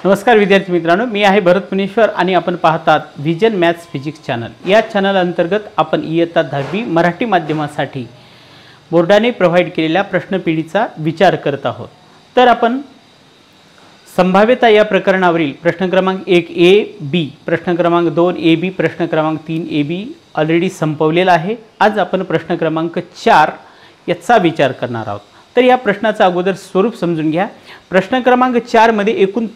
नमस्कार विद्यार्थी मित्रांनो, मी आहे भरत पुनेश्वर आणि आपण पाहतात व्हिजन मॅथ्स फिजिक्स चॅनल। या चॅनल अंतर्गत आपण इयत्ता 10वी मराठी माध्यमासाठी बोर्डाने प्रोव्हाइड केलेल्या प्रश्नपेढीचा विचार करत आहोत। तर आपण संभाव्यता या प्रकरणावरील प्रश्न क्रमांक 1 ए बी, प्रश्न क्रमांक 2 ए बी, प्रश्न क्रमांक 3 ए बी ऑलरेडी संपवलेला आहे। आज आपण प्रश्न क्रमांक 4 याचा विचार करणार आहोत। तर या प्रश्नाचा अगोदर स्वरूप समजून घ्या। प्रश्न क्रमांक 4 मध्ये एकूण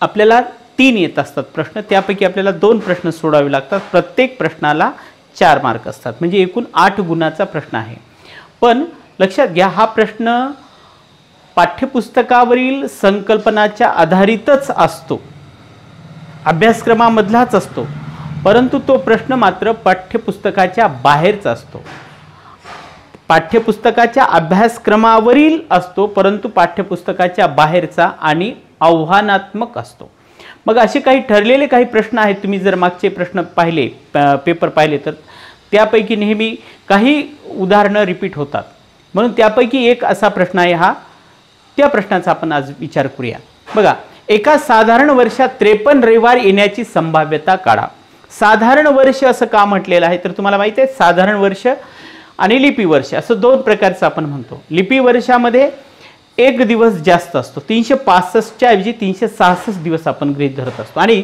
आपल्याला 3 येत असतात प्रश्न, त्यापैकी आपल्याला 2 प्रश्न सोडवावे लागतात। प्रत्येक प्रश्नाला 4 मार्क असतात, म्हणजे एकूण 8 गुणाचा प्रश्न आहे। पण लक्षात घ्या, हा प्रश्न पाठ्यपुस्तकावरील संकल्पनाच्या आधारितच असतो, अभ्यासक्रमामधलाच असतो, परंतु तो प्रश्न मात्र पाठ्यपुस्तकाच्या बाहेरचा असतो। पाठ्यपुस्तकाच्या अभ्यासक्रमावरील असतो, परंतु पाठ्यपुस्तकाच्या बाहेरचा आणि आव्हानात्मक असतो। मग असे काही ठरलेले काही प्रश्न आहेत, तुम्ही जर मागचे प्रश्न पाहिले, पेपर पाहिले, तर त्यापैकी नेहमी काही उदाहरणं रिपीट होतात, म्हणून त्यापैकी एक असा प्रश्न आहे हा। त्या प्रश्नाचा आपण आज विचार करूया। बघा, एका साधारण वर्षात 53 रविवार येण्याची संभाव्यता काढा। साधारण वर्ष असं का म्हटलेलं आहे, तर तुम्हाला माहिती आहे साधारण वर्ष आणि लिपी वर्ष असं 2 प्रकारचं आपण म्हणतो। लिपी वर्षामध्ये एक दिवस जास्त असतो, 365 च्या ऐवजी 366 दिवस आपण गृहीत धरत असतो, आणि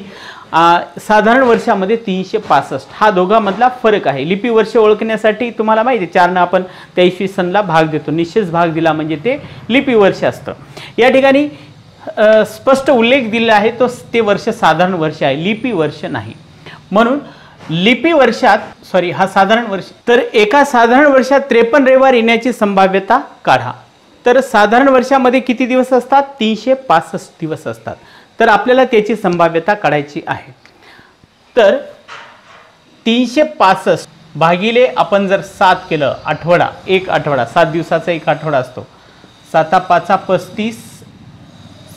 साधारण वर्षामध्ये 365 हा दोघांमधला फरक आहे। लिपी वर्ष ओळखण्यासाठी तुम्हाला माहिती आहे 4 ने आपण 23 सणला भाग देतो, निश्चित भाग दिला म्हणजे ते लिपी वर्ष असतं। या ठिकाणी स्पष्ट उल्लेख दिला आहे तो ते वर्ष साधारण वर्ष आहे, लिपी वर्ष नाही। म्हणून लिपी वर्षात हा साधारण वर्ष, तर एका साधारण वर्षात 53 रविवार येण्याची संभाव्यता काढा। तर साधारण वर्षामध्ये किती दिवस असतात? 365 दिवस असतात। तर आपल्याला त्याची संभाव्यता काढायची आहे। तर 365 भागिले आपण जर 7 केलं, आठवडा, एक आठवडा 7 दिवसाचा एक आठवडा असतो, 7 5 35,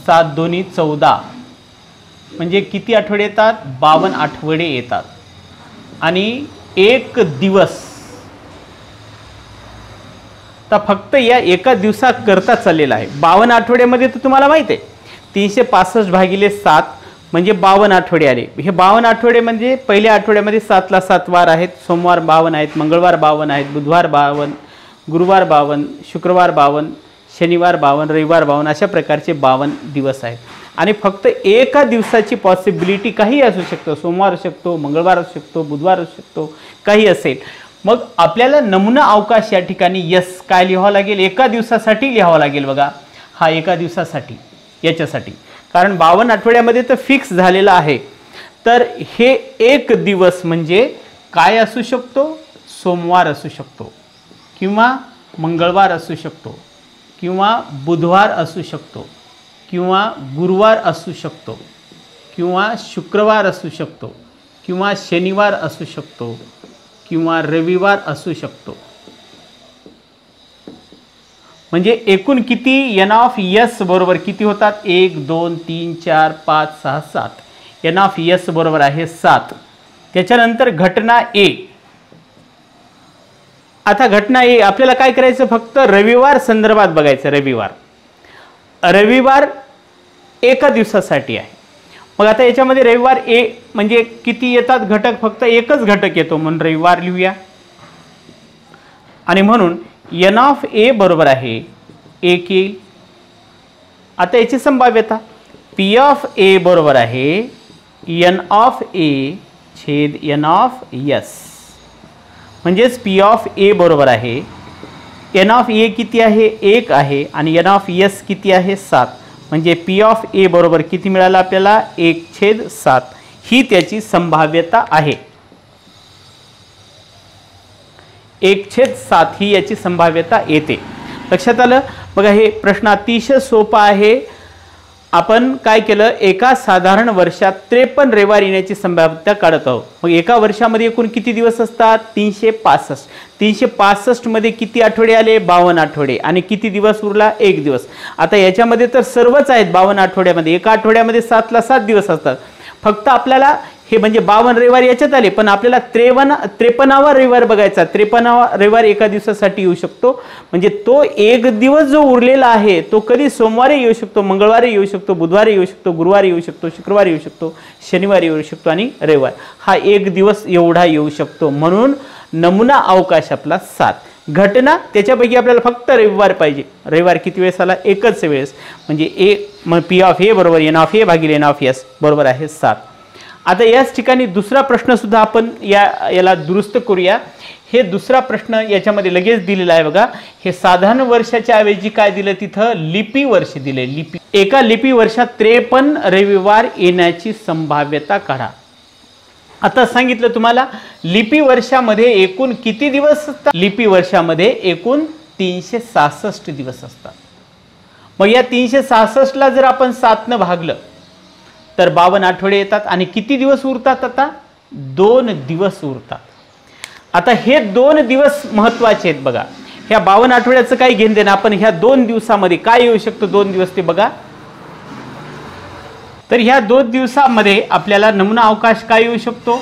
7 2 14, म्हणजे किती आठवडे येतात? 52 आठवडे येतात। आणि एक दिवस तर फक्त या एका दिवसात करता चाललेला आहे। 52 आठवड्यामध्ये तर तुम्हाला माहिती आहे 365 भागिले 7 म्हणजे 52 आठवडे आले। हे 52 आठवडे म्हणजे पहिल्या आठवड्यामध्ये 7 ला 7 वार आहेत, सोमवार 52 आहेत, मंगळवार 52 आहेत, बुधवार 52, गुरुवार 52, शुक्रवार 52, शनिवार 52, रविवार 52 अशा प्रकारचे 52 दिवस आहेत। आणि फक्त एका दिवसाची पॉसिबिलिटी काही असू शकतो, सोमवार असू शकतो, मंगळवार असू शकतो, बुधवार असू शकतो, काही असेल। मग आपल्याला नमुना अवकाश या ठिकाणी यस काय लिहावं लागेल? एका दिवसासाठी लिहावं लागेल। बघा, हा एका दिवसासाठी, याच्यासाठी, कारण 52 आठवड्यामध्ये तर फिक्स झालेला आहे। तर हे एक दिवस म्हणजे काय असू शकतो? सोमवार असू शकतो, किंवा मंगळवार असू शकतो, किंवा बुधवार असू शकतो, किंवा गुरुवार असू शकतो, किंवा शुक्रवार असू शकतो, किंवा शनिवार असू शकतो, किंवा रविवार असू शकतो। म्हणजे एकूण किती? एन ऑफ एस बरोबर किती होतात? 1 2 3 4 5 6 7, एन ऑफ एस बरोबर आहे 7। त्याच्यानंतर घटना ए। आता घटना ए आपल्याला काय करायचं? फक्त रविवार संदर्भात बघायचं। रविवार एका दिवसासाठी आहे। मग आता याच्यामध्ये रविवार ए म्हणजे किती येतात घटक? फक्त एकच घटक येतो, म्हणून रविवार लिहूया। आणि म्हणून एन ऑफ ए बरोबर आहे 1 येईल। आता याची संभाव्यता पी ऑफ ए बरोबर आहे एन ऑफ ए छेद एन ऑफ एस, म्हणजेच पी ऑफ ए बरोबर आहे एन ऑफ ए किती आहे? 1 आहे, आणि एन ऑफ एस किती आहे? 7, म्हणजे पी ऑफ ए बरोबर किती मिळालं आपल्याला? 1/7 ही त्याची संभाव्यता आहे। 1/7 ही याची संभाव्यता येते। लक्षात आलं? बघा, हे प्रश्न अतिशय सोपा आहे। आपण काय केलं? एका साधारण वर्षात 53 रविवार येण्याची संभाव्यता काढत आहोत। मग एका वर्षामध्ये एकूण किती दिवस असतात? 365। 365 मध्ये किती आठवडे आले? 52 आठवडे, आणि किती दिवस उरला? 1 दिवस। आता याच्यामध्ये तर सर्वच आहेत 52 आठवड्यामध्ये, एका आठवड्यामध्ये 7 ला 7 दिवस असतात। फक्त आपल्याला हे म्हणजे 52 रविवार याच्यात आले, पण आपल्याला 53वा रविवार बघायचा. 53वा रविवार एका दिवसासाठी येऊ शकतो. म्हणजे तो एक दिवस जो उरलेला आहे तो कधी सोमवारी येऊ शकतो, मंगळवारी येऊ शकतो, बुधवारी येऊ शकतो, गुरुवारी येऊ शकतो, शुक्रवारी येऊ शकतो, शनिवारी येऊ शकतो आणि रविवार हा एक दिवस एवढा येऊ शकतो. म्हणून नमुना अवकाश आपला 7. घटना त्याच्यापैकी आपल्याला फक्त रविवार पाहिजे. रविवार किती वेळेस आला? एकच वेळेस. म्हणजे पी ऑफ ए बरोबर एन ऑफ ए भागिले एन ऑफ एस बरोबर आहे 7. आता याच ठिकाणी दुसरा प्रश्न सुद्धा आपण याला दुरुस्त करूया. हे दुसरा प्रश्न याच्यामध्ये लगेच दिलेला आहे बघा. हे साधारण वर्षाच्या ऐवजी काय दिलं तिथं? लिपी वर्ष दिले. एका लिपी वर्षात 53 रविवार येण्याची संभाव्यता काढा. आता सांगितलं तुम्हाला लिपी वर्षामध्ये एकूण किती दिवस असतात? लिपी वर्षामध्ये एकूण 366 दिवस असतात. मग या 366 ला जर आपण 7 ने भागलं तर 52 आठवडे येतात. आणि किती दिवस उरतात? आता 2 दिवस उरतात. आता हे 2 दिवस महत्वाचे आहेत बघा. ह्या 52 आठवड्याचं काही घेणं देणं. आपण ह्या 2 दिवसामध्ये काय येऊ शकतो? 2 दिवस ते बघा. तर ह्या 2 दिवसामध्ये आपल्याला नमुना अवकाश काय येऊ शकतो?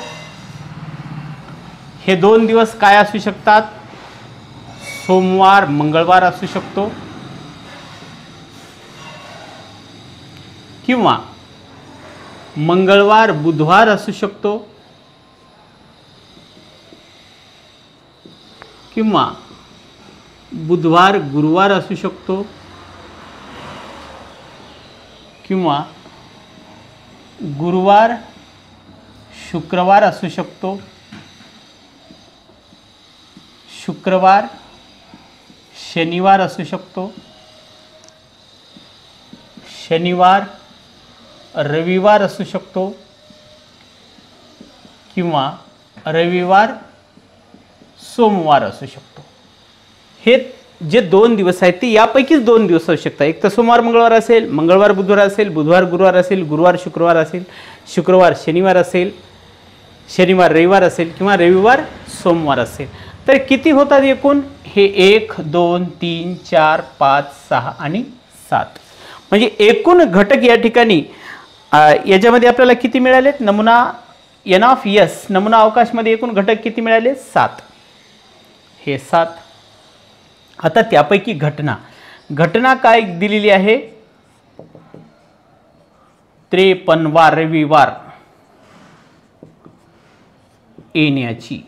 हे 2 दिवस काय असू शकतात? सोमवार मंगळवार असू शकतो, किंवा मंगळवार बुधवार असू शकतो, किंवा बुधवार गुरुवार असू शकतो, किंवा गुरुवार शुक्रवार असू शकतो, शुक्रवार शनिवार असू शकतो, शनिवार रविवार असू शकतो, किंवा रविवार सोमवार असू शकतो. हे जे 2 दिवस आहेत ते यापैकीच 2 दिवस असू शकतात. एक तर सोमवार मंगळवार असेल, मंगळवार बुधवार असेल, बुधवार गुरुवार असेल, गुरुवार शुक्रवार असेल, शुक्रवार शनिवार असेल, शनिवार रविवार असेल, किंवा रविवार सोमवार असेल. तर किती होतात एकूण? हे 1 2 3 4 5 6 आणि 7. म्हणजे एकूण घटक या ठिकाणी याच्यामध्ये आपल्याला किती मिळालेत? नमुना एन ऑफ एस नमुना अवकाशमध्ये एकूण घटक किती मिळाले? 7. हे 7. आता त्यापैकी घटना काय दिलेली आहे? 53वा रविवार येण्याची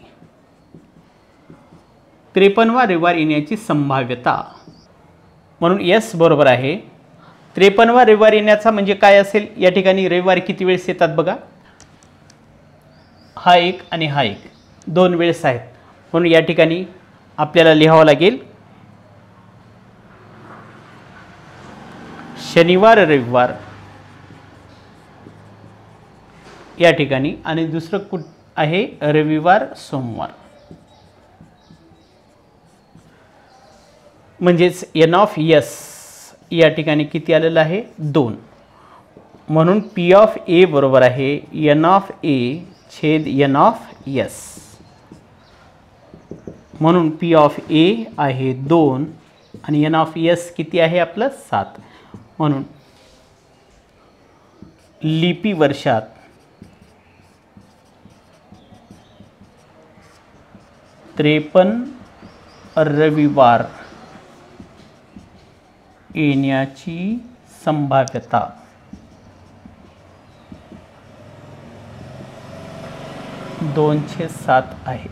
53वा रविवार येण्याची संभाव्यता. म्हणून एस बरोबर आहे 53वा रविवार येण्याचा. म्हणजे काय असेल? या ठिकाणी रविवार किती वेळेस येतात बघा. हा एक आणि हा एक 2 वेळेस आहेत. म्हणून या ठिकाणी आपल्याला लिहावं लागेल शनिवार रविवार या ठिकाणी, आणि दुसरं कुठ आहे? रविवार सोमवार. म्हणजेच एन ऑफ एस या ठिकाणी किती आलेलं आहे? 2. म्हणून पी ऑफ ए बरोबर आहे एन ऑफ ए छेद एन ऑफ एस. म्हणून पी ऑफ ए आहे 2 आणि एन ऑफ एस किती आहे आपलं? 7. म्हणून लिपी वर्षात त्रेपन्न रविवार येण्याची संभाव्यता 207 आहे.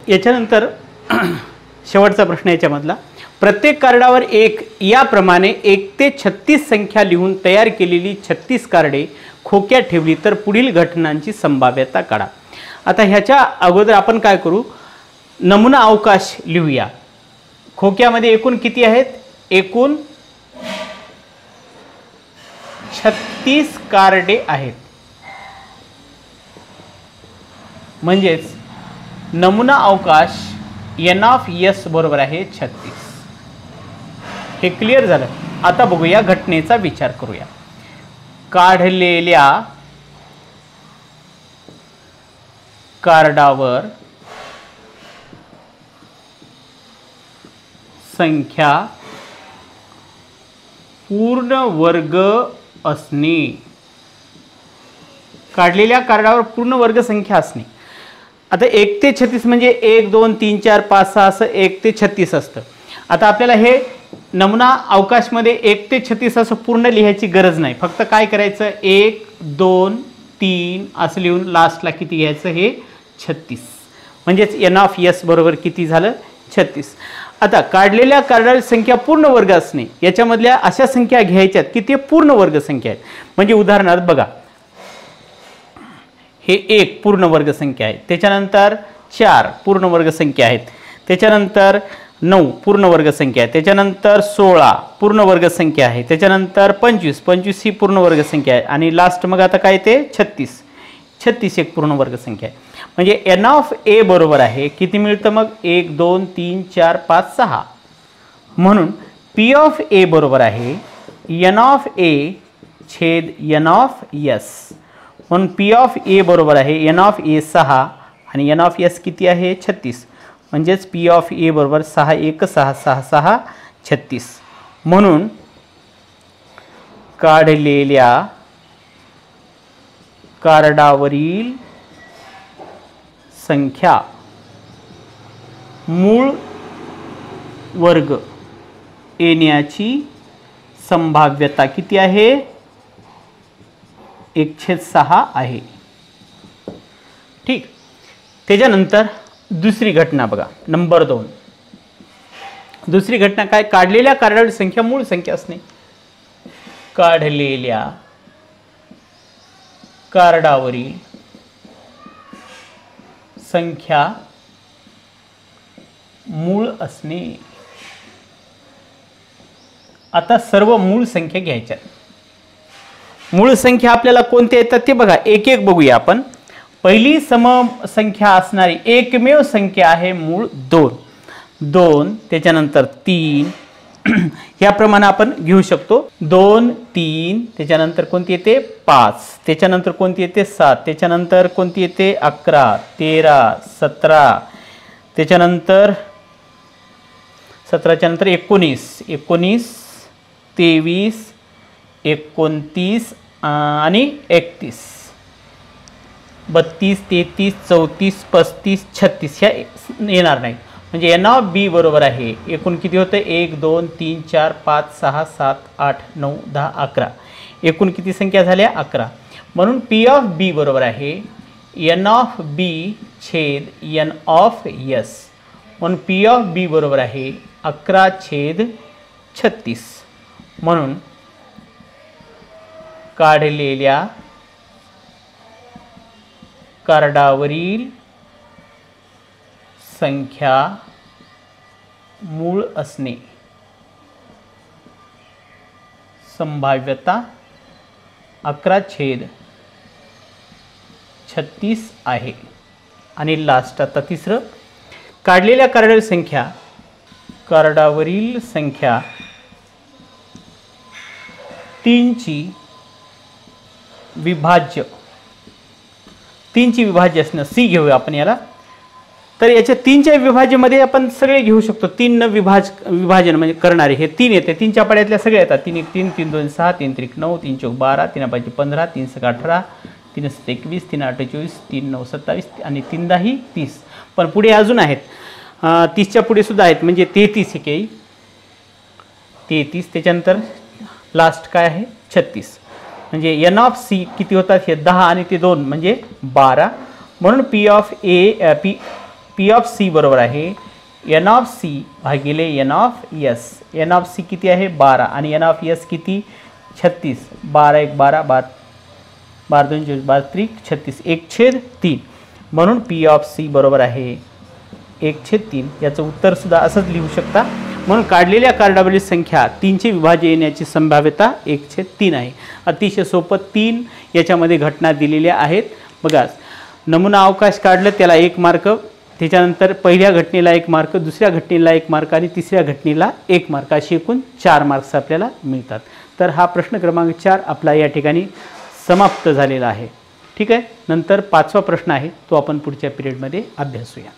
याच्यानंतर शेवटचा प्रश्न याच्यामधला, प्रत्येक कार्डावर 1 याप्रमाणे 1 ते 36 संख्या लिहून तयार केलेली 36 कार्डे खोक्यात ठेवली तर पुढील घटनांची संभाव्यता काढा. आता ह्याच्या अगोदर आपण काय करू? नमुना अवकाश लिहूया. खोक्यामध्ये एकूण किती आहेत? एकूण 36 कार्डे आहेत. म्हणजेच नमुना अवकाश एन ऑफ एस बरोबर आहे 36. हे क्लिअर झालं. आता बघूया घटनेचा विचार करूया. काढलेल्या कार्डावर संख्या पूर्ण वर्ग असणे. काढलेल्या कार्डावर पूर्ण वर्ग संख्या असणे. आता 1 ते 36 म्हणजे 1 2 3 4 5 6 असं 1 ते 36 असतं. आता आपल्याला हे नमुना अवकाशमध्ये 1 ते 36 असं पूर्ण लिहायची गरज नाही. फक्त काय करायचं 1 2 3 असं लिहून लास्टला किती घ्यायचं हे 36. म्हणजेच n(s) बरोबर किती झालं 36. आता काढलेल्या कार्डावरील संख्या पूर्ण वर्ग असणे. याच्यामधल्या अशा संख्या घ्यायच्यात की ते पूर्ण वर्ग संख्या आहेत. म्हणजे उदाहरणार्थ बघा हे 1 पूर्ण वर्ग संख्या आहे. त्याच्यानंतर 4 पूर्ण वर्ग संख्या आहेत. त्याच्यानंतर 9 पूर्ण वर्ग संख्या आहे. त्याच्यानंतर 16 पूर्ण वर्ग संख्या आहे. त्याच्यानंतर 25 ही पूर्ण वर्ग संख्या आहे. आणि लास्ट मग आता काय ते 36 एक पूर्ण वर्ग संख्या आहे. म्हणजे n(a) बरोबर आहे किती मिळतं मग 1 2 3 4 5 6. म्हणून p(a) बरोबर आहे n(a) छेद n(s). म्हणून p(a) बरोबर आहे n(a) 6 आणि n(s) किती आहे 36. म्हणजेच p(a) बरोबर 6 1 6 6 6 36. म्हणून काढलेल्या कार्डावरील संख्या मूळ वर्ग येण्याची संभाव्यता किती आहे 1/6 आहे. ठीक. त्याच्यानंतर दुसरी घटना बघा नंबर 2. दुसरी घटना काय काढलेल्या कार्डावरील संख्या मूळ संख्या असणे. काढलेल्या कार्डावरील संख्या मूळ असणे. आता सर्व मूळ संख्या घ्यायच्या. मूळ संख्या आपल्याला कोणत्या येतात ते बघा एक एक बघूया आपण. पहिली समसंख्या असणारी एकमेव संख्या आहे मूळ 2. त्याच्यानंतर 3 याप्रमाणे आपण घेऊ शकतो. 2 3 त्याच्यानंतर कोणती येते 5 त्याच्यानंतर कोणती येते 7 त्याच्यानंतर कोणती येते 11 13 17 त्याच्यानंतर 17च्या नंतर 19 23 29 आणि 31 32 33 34 35 36 ह्या येणार नाही. म्हणजे n(b) बरोबर आहे एकूण किती होतं 1 2 3 4 5 6 7 8 9 10 11 एकूण किती संख्या झाल्या 11. म्हणून p(b) बरोबर आहे n(b) छेद n(s). म्हणून p(b) बरोबर आहे 11/36. म्हणून काढलेल्या कार्डावरील संख्या मूळ असणे संभाव्यता 11/36 आहे. आणि लास्ट आता तिसरं काढलेल्या कार्डावरील संख्या 3 ची विभाज्य असणं. सी घेऊया आपण याला. तर याच्या 3च्या विभाज्यामध्ये आपण सगळे घेऊ शकतो. 3 न विभाजन म्हणजे करणारे हे 3 येते. 3च्या पाड्यातल्या सगळे येतात. 3 1 3 3 2 6 3 3 9 3 4 12 3 5 15 3 6 18 3 7 21 3 8 24 3 9 27 आणि 3 10 30. पण पुढे अजून आहेत 30च्या पुढे सुद्धा आहेत. म्हणजे 33 हे काही 33 त्याच्यानंतर लास्ट काय आहे 36. म्हणजे n(c) किती होतात हे 10 आणि ते 2 म्हणजे 12. म्हणून p(c) बरोबर आहे n(c) भागिले n(s). n(c) किती आहे 12 आणि n(s) किती 36. 12 1 12 12 2 24 12 3 36 1/3. म्हणून p(c) बरोबर आहे 1/3. याचं उत्तर सुद्धा असंच लिहू शकता. म्हणून काढलेल्या कार्डावरील संख्या 3चे विभाज्य येण्याची संभाव्यता 1/3 आहे. अतिशय सोपं 3 याच्यामध्ये घटना दिलेल्या आहेत. बघा नमुना अवकाश काढलं त्याला 1 मार्क. त्याच्यानंतर पहिल्या घटनेला 1 मार्क दुसऱ्या घटनेला 1 मार्क आणि तिसऱ्या घटनेला 1 मार्क अशी एकूण 4 मार्क्स आपल्याला मिळतात. तर हा प्रश्न क्रमांक 4 आपला या ठिकाणी समाप्त झालेला आहे. ठीक आहे. नंतर 5वा प्रश्न आहे तो आपण पुढच्या पिरियडमध्ये अभ्यासूया.